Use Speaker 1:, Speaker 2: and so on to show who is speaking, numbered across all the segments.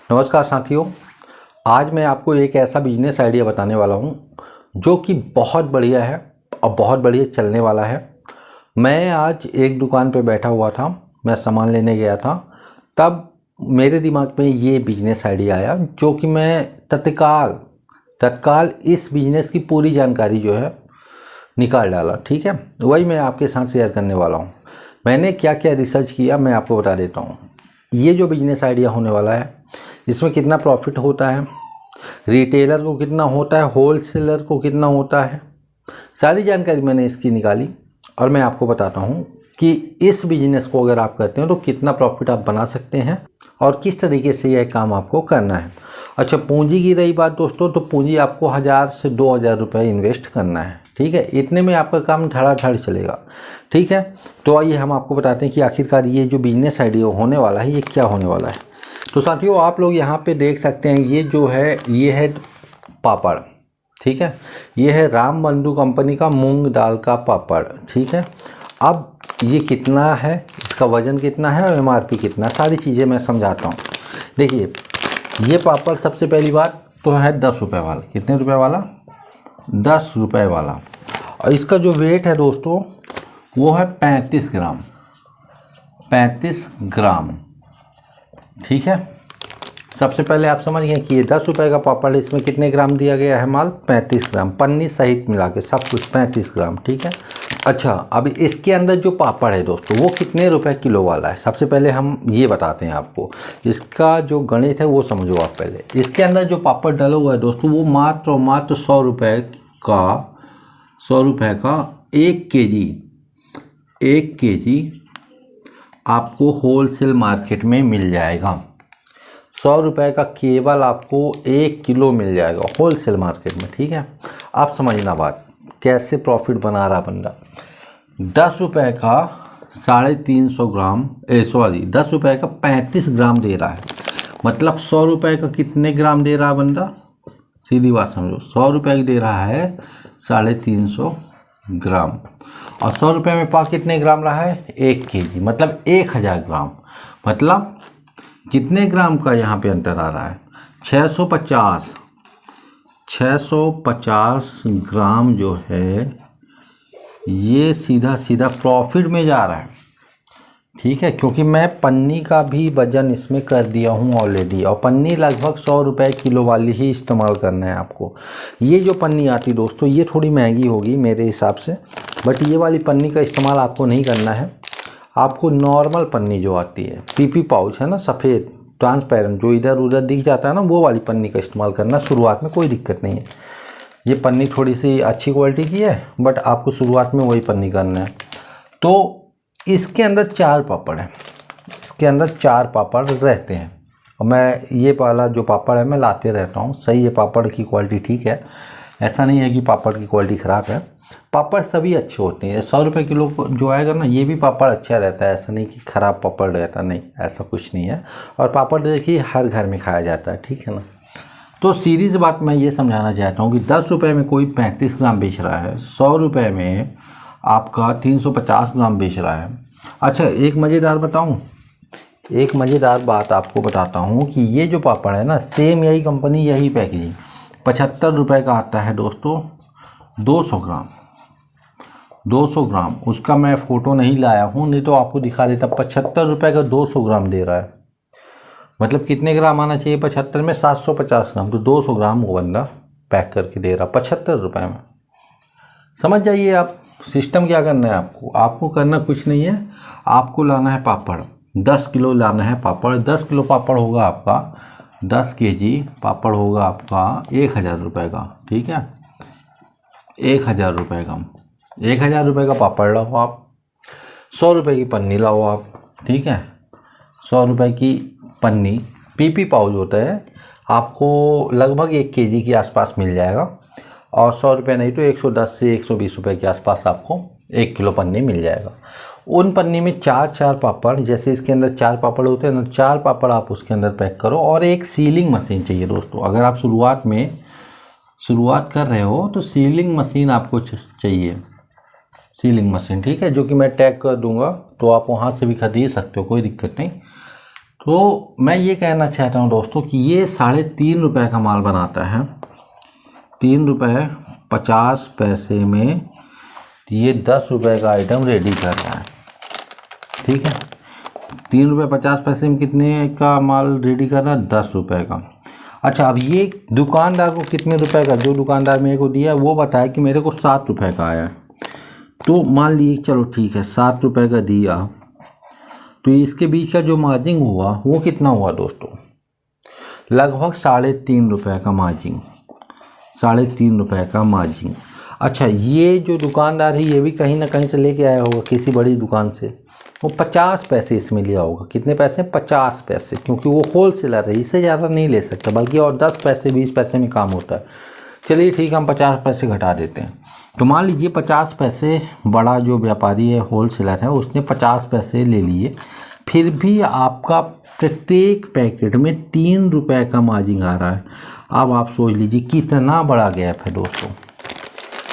Speaker 1: नमस्कार साथियों, आज मैं आपको एक ऐसा बिजनेस आइडिया बताने वाला हूँ जो कि बहुत बढ़िया है और बहुत बढ़िया चलने वाला है। मैं आज एक दुकान पे बैठा हुआ था, मैं सामान लेने गया था, तब मेरे दिमाग में ये बिजनेस आइडिया आया जो कि मैं तत्काल इस बिजनेस की पूरी जानकारी जो है निकाल डाला। ठीक है, वही मैं आपके साथ शेयर करने वाला हूँ। मैंने क्या क्या रिसर्च किया मैं आपको बता देता हूँ। ये जो बिजनेस आइडिया होने वाला है इसमें कितना प्रॉफिट होता है, रिटेलर को कितना होता है, होलसेलर को कितना होता है, सारी जानकारी मैंने इसकी निकाली और मैं आपको बताता हूँ कि इस बिजनेस को अगर आप करते हैं तो कितना प्रॉफिट आप बना सकते हैं और किस तरीके से यह काम आपको करना है। अच्छा, पूंजी की रही बात दोस्तों, तो पूंजी आपको 1000 से 2000 रुपये इन्वेस्ट करना है। ठीक है, इतने में आपका काम धड़ाधड़ चलेगा। ठीक है, तो आइए हम आपको बताते हैं कि आखिरकार ये जो बिजनेस आइडिया होने वाला है ये क्या होने वाला है। तो साथियों, आप लोग यहाँ पे देख सकते हैं ये जो है ये है पापड़। ठीक है, ये है राम बंधु कंपनी का मूंग दाल का पापड़। ठीक है, अब ये कितना है, इसका वज़न कितना है और MRP कितना, सारी चीज़ें मैं समझाता हूँ। देखिए, ये पापड़ सबसे पहली बात तो है 10 रुपये वाला। कितने रुपए वाला? 10 रुपये वाला। और इसका जो वेट है दोस्तों वो है 35 ग्राम। 35 ग्राम। ठीक है, सबसे पहले आप समझ गए कि ये 10 रुपये का पापड़ है, इसमें कितने ग्राम दिया गया है माल? 35 ग्राम, पन्नी सहित मिला के सब कुछ 35 ग्राम। ठीक है, अच्छा, अब इसके अंदर जो पापड़ है दोस्तों वो कितने रुपए किलो वाला है, सबसे पहले हम ये बताते हैं आपको। इसका जो गणित है वो समझो आप पहले। इसके अंदर जो पापड़ डाला हुआ है दोस्तों वो मात्र और मात्र 100 रुपये का 1 केजी आपको होलसेल मार्केट में मिल जाएगा। 100 रुपये का केवल आपको 1 किलो मिल जाएगा होलसेल मार्केट में। ठीक है, आप समझना बात कैसे प्रॉफिट बना रहा बंदा। 10 रुपये का 350 ग्राम 10 रुपये का 35 ग्राम दे रहा है, मतलब 100 रुपये का कितने ग्राम दे रहा है बंदा? सीधी बात समझो, 100 रुपये की दे रहा है 350 ग्राम और 100 रुपये में पा कितने ग्राम रहा है? 1 केजी, मतलब 1000 ग्राम। मतलब कितने ग्राम का यहाँ पे अंतर आ रहा है? 650 ग्राम जो है ये सीधा सीधा प्रॉफिट में जा रहा है। ठीक है, क्योंकि मैं पन्नी का भी वजन इसमें कर दिया हूँ ऑलरेडी, और पन्नी लगभग 100 रुपये किलो वाली ही इस्तेमाल करना है आपको। ये जो पन्नी आती दोस्तों ये थोड़ी महंगी होगी मेरे हिसाब से, बट ये वाली पन्नी का इस्तेमाल आपको नहीं करना है। आपको नॉर्मल पन्नी जो आती है, PP पाउच है ना, सफ़ेद ट्रांसपेरेंट जो इधर उधर दिख जाता है ना, वो वाली पन्नी का इस्तेमाल करना। शुरुआत में कोई दिक्कत नहीं है, ये पन्नी थोड़ी सी अच्छी क्वालिटी की है, बट आपको शुरुआत में वही पन्नी करना है। तो इसके अंदर 4 पापड़ हैं, इसके अंदर 4 पापड़ रहते हैं, और मैं ये वाला जो पापड़ है मैं लाते रहता हूँ। सही है, पापड़ की क्वालिटी ठीक है, ऐसा नहीं है कि पापड़ की क्वालिटी ख़राब है। पापड़ सभी अच्छे होते हैं। 100 रुपये किलो जो आएगा ना ये भी पापड़ अच्छा रहता है, ऐसा नहीं कि ख़राब पापड़ रहता, नहीं, ऐसा कुछ नहीं है। और पापड़ देखिए हर घर में खाया जाता है। ठीक है ना, तो सीधी सी बात मैं ये समझाना चाहता हूँ कि 10 रुपये में कोई 35 ग्राम बेच रहा है, 100 रुपये में आपका 350 ग्राम बेच रहा है। अच्छा, एक मज़ेदार बताऊँ, एक मज़ेदार बात आपको बताता हूँ कि ये जो पापड़ है ना, सेम यही कंपनी यही पैकेजिंग 75 रुपये का आता है दोस्तों। 200 ग्राम उसका मैं फ़ोटो नहीं लाया हूँ, नहीं तो आपको दिखा देता। 75 रुपये का 200 ग्राम दे रहा है, मतलब कितने ग्राम आना चाहिए 75 में? 750 ग्राम। तो 200 ग्राम वो बंदा पैक करके दे रहा 75 रुपये में। समझ जाइए आप सिस्टम क्या करना है आपको करना कुछ नहीं है, आपको लाना है पापड़ 10 किलो लाना है पापड़। 10 किलो पापड़ होगा आपका, 10 केजी पापड़ होगा आपका 1000 रुपये का। ठीक है, 1000 रुपये का, 1000 रुपये का पापड़ लाओ आप, 100 रुपये की पन्नी लाओ आप। ठीक है, 100 रुपये की पन्नी, PP पाउच होता है, आपको लगभग 1 केजी के आसपास मिल जाएगा, और 100 रुपये नहीं तो 110 से 120 रुपये के आसपास आपको 1 किलो पन्नी मिल जाएगा। उन पन्नी में 4 पापड़, जैसे इसके अंदर 4 पापड़ होते हैं ना, 4 पापड़ आप उसके अंदर पैक करो। और एक सीलिंग मशीन चाहिए दोस्तों, अगर आप शुरुआत कर रहे हो तो सीलिंग मशीन आपको चाहिए, सीलिंग मशीन। ठीक है, जो कि मैं टैग कर दूंगा, तो आप वहाँ से भी खरीद सकते हो, कोई दिक्कत नहीं। तो मैं ये कहना चाहता हूँ दोस्तों कि ये 3.5 रुपये का माल बनाता है, 3 रुपये 50 पैसे में ये 10 रुपये का आइटम रेडी कर रहा है। ठीक है, 3 रुपये 50 पैसे में कितने का माल रेडी कर रहा है? 10 रुपये का। अच्छा, अब ये दुकानदार को कितने रुपए का, जो दुकानदार मेरे को दिया वो बताया कि मेरे को 7 रुपये का आया। तो मान लीजिए चलो ठीक है 7 रुपये का दिया, तो इसके बीच का जो मार्जिन हुआ वो कितना हुआ दोस्तों? लगभग 3.5 रुपये का मार्जिन, 3.5 रुपये का मार्जिन। अच्छा, ये जो दुकानदार है ये भी कहीं ना कहीं से लेके आया होगा किसी बड़ी दुकान से, वो 50 पैसे इसमें लिया होगा। कितने पैसे? 50 पैसे, क्योंकि वो होल सेलर है, इससे ज़्यादा नहीं ले सकता, बल्कि और 10 पैसे 20 पैसे में काम होता है। चलिए ठीक है, हम 50 पैसे घटा देते हैं। तो मान लीजिए 50 पैसे बड़ा जो व्यापारी है, होल सेलर है, उसने 50 पैसे ले लिए, फिर भी आपका प्रत्येक पैकेट में 3 रुपये का मार्जिन आ रहा है। अब आप सोच लीजिए कितना बड़ा गैप है दोस्तों।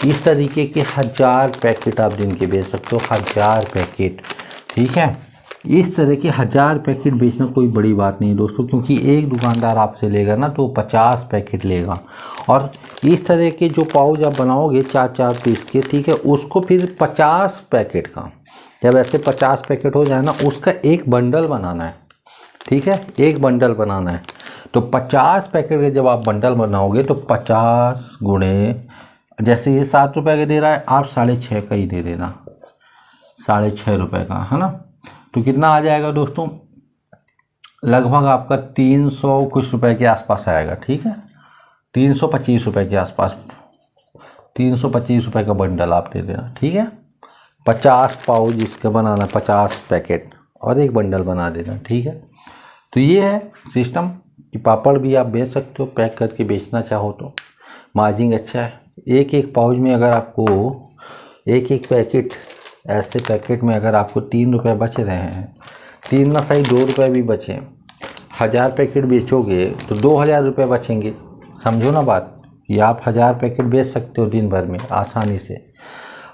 Speaker 1: इस तरीके के 1000 पैकेट आप दिन के बेच सकते हो, 1000 पैकेट। ठीक है, इस तरह के 1000 पैकेट बेचना कोई बड़ी बात नहीं है दोस्तों, क्योंकि एक दुकानदार आपसे लेगा ना तो 50 पैकेट लेगा। और इस तरह के जो पाउच आप बनाओगे 4-4 पीस के, ठीक है, उसको फिर 50 पैकेट का, जब ऐसे 50 पैकेट हो जाए ना, उसका एक बंडल बनाना है। ठीक है, एक बंडल बनाना है। तो 50 पैकेट का जब आप बंडल बनाओगे तो 50 गुणे, जैसे ये 7 रुपये का दे रहा है, आप 6.5 का ही दे देना, 6.5 रुपये का, है ना। तो कितना आ जाएगा दोस्तों? लगभग आपका 300 कुछ रुपए के आसपास आएगा। ठीक है, 325 रुपये के आसपास, 325 रुपये का बंडल आप दे देना। ठीक है, 50 पाउच इसका बनाना, 50 पैकेट और एक बंडल बना देना। ठीक है, तो ये है सिस्टम कि पापड़ भी आप बेच सकते हो, पैक करके बेचना चाहो तो मार्जिन अच्छा है। एक एक पाउच में अगर आपको एक एक पैकेट, ऐसे पैकेट में अगर आपको 3 रुपये बच रहे हैं, 3 ना सही 2 रुपये भी बचे, 1000 पैकेट बेचोगे तो 2000 रुपये बचेंगे। समझो ना बात, कि आप 1000 पैकेट बेच सकते हो दिन भर में आसानी से।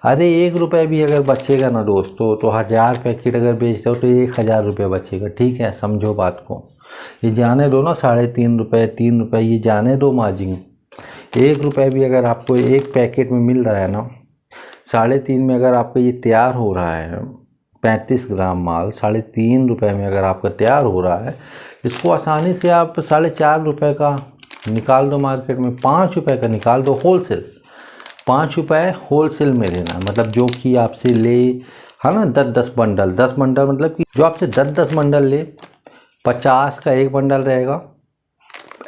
Speaker 1: अरे 1 रुपये भी अगर बचेगा ना दोस्तों, तो 1000 पैकेट अगर बेचते हो तो 1000 रुपये बचेगा। ठीक है, समझो बात को, ये जाने दो ना 3.5 रुपये 3 रुपये, ये जाने दो मार्जिन। 1 रुपये भी अगर आपको एक पैकेट में मिल रहा है ना, 3.5 में अगर आपका ये तैयार हो रहा है 35 ग्राम माल, 3.5 रुपये में अगर आपका तैयार हो रहा है, इसको आसानी से आप 4.5 रुपये का निकाल दो मार्केट में, 5 रुपये का निकाल दो होलसेल, 5 रुपये होलसेल में देना। मतलब जो कि आपसे ले, है ना, 10-10 बंडल, 10 बंडल, मतलब कि जो आपसे 10-10 बंडल ले, 50 का एक बंडल रहेगा,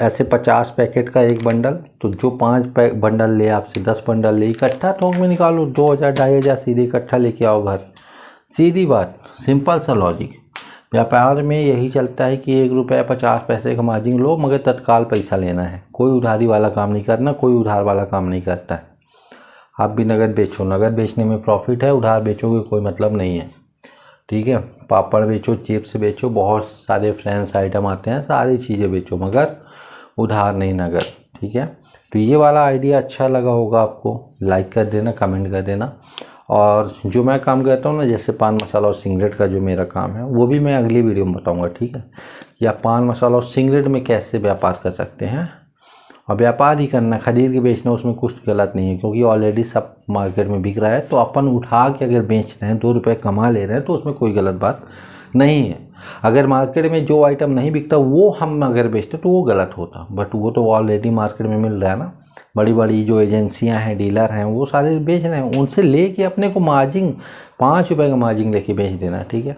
Speaker 1: ऐसे 50 पैकेट का एक बंडल। तो जो 5 बंडल ले आपसे 10 बंडल ले, इकट्ठा थोक में निकालो, 2000-2500 सीधे इकट्ठा लेके आओ घर। सीधी बात, सिंपल सा लॉजिक। व्यापार में यही चलता है कि 1 रुपये 50 पैसे का मार्जिन लो, मगर तत्काल पैसा लेना है। कोई उधारी वाला काम नहीं करना, कोई उधार वाला काम नहीं करता है। आप भी नगद बेचो, नगद बेचने में प्रॉफिट है, उधार बेचोगे कोई मतलब नहीं है। ठीक है, पापड़ बेचो, चिप्स बेचो, बहुत सारे फ्रेंड्स आइटम आते हैं, सारी चीज़ें बेचो, मगर उधार नहीं, नगद। ठीक है, तो ये वाला आइडिया अच्छा लगा होगा आपको, लाइक कर देना, कमेंट कर देना। और जो मैं काम करता हूँ ना, जैसे पान मसाला और सिगरेट का जो मेरा काम है, वो भी मैं अगली वीडियो में बताऊँगा। ठीक है, या पान मसाला और सिगरेट में कैसे व्यापार कर सकते हैं। और व्यापार ही करना, खरीद के बेचना, उसमें कुछ गलत नहीं है, क्योंकि ऑलरेडी सब मार्केट में बिक रहा है। तो अपन उठा के अगर बेच रहे हैं, 2 रुपये कमा ले रहे हैं, तो उसमें कोई गलत बात नहीं है। अगर मार्केट में जो आइटम नहीं बिकता वो हम अगर बेचते तो वो गलत होता, बट वो तो ऑलरेडी मार्केट में मिल रहा है ना। बड़ी बड़ी जो एजेंसियां हैं, डीलर हैं, वो सारे बेच रहे हैं, उनसे लेके अपने को मार्जिन 5 रुपये का मार्जिन लेके बेच देना। ठीक है,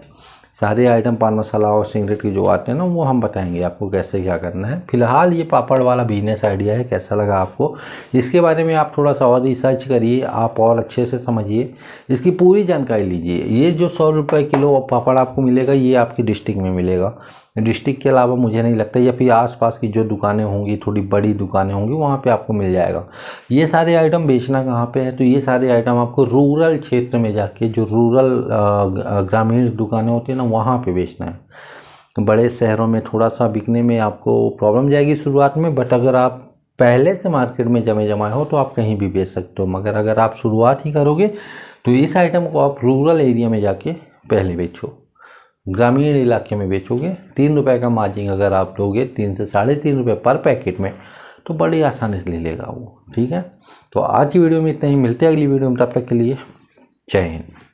Speaker 1: सारे आइटम पान मसाला और सिगरेट के जो आते हैं ना, वो हम बताएंगे आपको कैसे क्या करना है। फिलहाल ये पापड़ वाला बिजनेस आइडिया है, कैसा लगा आपको, इसके बारे में आप थोड़ा सा और रिसर्च करिए, आप और अच्छे से समझिए, इसकी पूरी जानकारी लीजिए। ये जो 100 रुपये किलो पापड़ आपको मिलेगा, ये आपकी डिस्ट्रिक्ट में मिलेगा। डिस्ट्रिक्ट के अलावा मुझे नहीं लगता, या फिर आसपास की जो दुकानें होंगी, थोड़ी बड़ी दुकानें होंगी, वहाँ पे आपको मिल जाएगा। ये सारे आइटम बेचना कहाँ पे है, तो ये सारे आइटम आपको रूरल क्षेत्र में जाके, जो रूरल ग्रामीण दुकानें होती हैं ना, वहाँ पे बेचना है। बड़े शहरों में थोड़ा सा बिकने में आपको प्रॉब्लम जाएगी शुरुआत में, बट अगर आप पहले से मार्केट में जमाए हो तो आप कहीं भी बेच सकते हो। मगर अगर आप शुरुआत ही करोगे तो इस आइटम को आप रूरल एरिया में जाके पहले बेचो। ग्रामीण इलाके में बेचोगे 3 रुपये का मार्जिन अगर आप लोगे 3 से 3.5 रुपये पर पैकेट में, तो बड़ी आसानी से ले लेगा वो। ठीक है, तो आज की वीडियो में इतना ही, मिलते हैं अगली वीडियो में, तब तक के लिए जय हिंद।